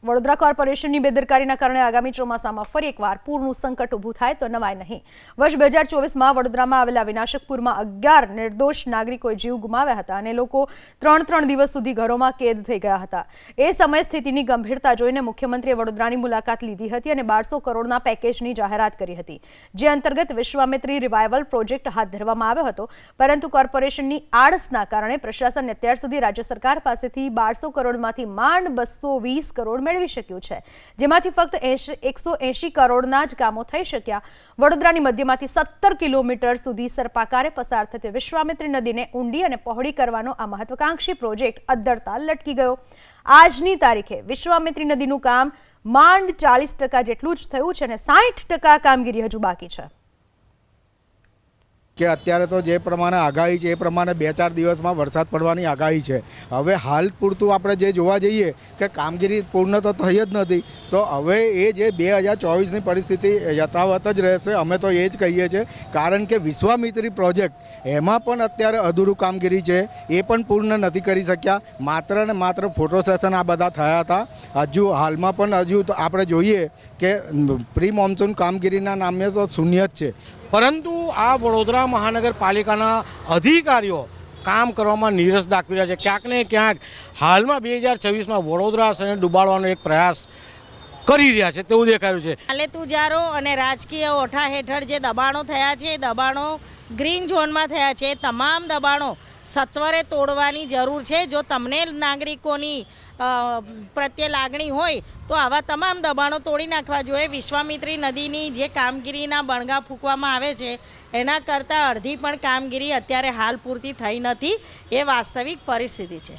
વડોદરા કોર્પોરેશનની બેદરકારીના કારણે આગામી ચોમાસામાં ફરી એકવાર પૂરનું સંકટ ઊભું થાય તો નવાય નહીં। વર્ષ 2024માં વડોદરામાં આવેલા વિનાશકપુરમાં 11 નિર્દોષ નાગરિકોએ જીવ ગુમાવ્યા હતા અને લોકો 3 દિવસ સુધી ઘરોમાં કેદ થઈ ગયા હતા। એ સમયે સ્થિતિની ગંભીરતા જોઈને મુખ્યમંત્રીએ વડોદરાની મુલાકાત લીધી હતી અને 1200 કરોડના પેકેજની જાહેરાત કરી હતી, જે અંતર્ગત વિશ્વામિત્રી રિવાઇવલ પ્રોજેક્ટ હાથ ધરવામાં આવ્યો હતો। પરંતુ કોર્પોરેશનની આળસના કારણે પ્રશાસન અત્યાર સુધી રાજ્ય સરકાર પાસેથી 1200 કરોડમાંથી માંડ 220 કરોડ મેળવી શક્યું છે, જેમાંથી ફક્ત 180 કરોડના જ કામો થઈ શક્યા। વડોદરાની મધ્યમાંથી 17 કિલોમીટર સુધી સર્પાકારે પસાર થતી વિશ્વામિત્રી નદીને ઊંડી અને પહોળી કરવાનો આ મહત્વાકાંક્ષી પ્રોજેક્ટ અદ્ધરતા લટકી ગયો। આજની તારીખે વિશ્વામિત્રી નદીનું કામ માંડ 40% જેટલું જ થયું છે અને 60% કામગીરી હજુ બાકી છે। કે અત્યારે તો જે પ્રમાણે આગાહી છે એ પ્રમાણે 2-4 દિવસમાં વરસાદ પડવાની આગાહી છે। હવે હાલ પૂરતું આપણે જે જોવા જઈએ કે કામગીરી પૂર્ણ તો થઈ જ નથી, તો હવે એ જે 2024ની પરિસ્થિતિ યથાવત જ રહેશે, અમે તો એ જ કહીએ છીએ। કારણ કે વિશ્વામિત્રી પ્રોજેક્ટ એમાં પણ અત્યારે અધૂરું કામગીરી છે, એ પણ પૂર્ણ નથી કરી શક્યા। માત્ર ને માત્ર ફોટો સેશન આ બધા થયા હતા। હજુ હાલમાં પણ હજુ તો આપણે જોઈએ કે પ્રી મોન્સૂન કામગીરીના નામે તો શૂન્ય જ છે। પરંતુ આ વડોદરા મહાનગરપાલિકાના અધિકારીઓ કામ કરવામાં નીરસ દાખવી રહ્યા છે। ક્યાંક ને ક્યાંક હાલમાં 2024માં વડોદરા શહેરને ડૂબાડવાનો એક પ્રયાસ કરી રહ્યા છે તેવું દેખાયું છે। નાલેતુજારો અને રાજકીય ઓઠા હેઠળ જે દબાણો થયા છે એ દબાણો ગ્રીન ઝોનમાં થયા છે। તમામ દબાણો સત્વરે તોડવાની જરૂર છે। જો તમને નાગરિકોની પ્રત્યે લાગણી હોય તો આવા તમામ દબાણો તોડી નાખવા જોઈએ। વિશ્વામિત્રી નદીની જે કામગીરીના બણગા ફૂંકવામાં આવે છે એના કરતાં અડધી પણ કામગીરી અત્યારે હાલ પૂરતી થઈ નથી, એ વાસ્તવિક પરિસ્થિતિ છે।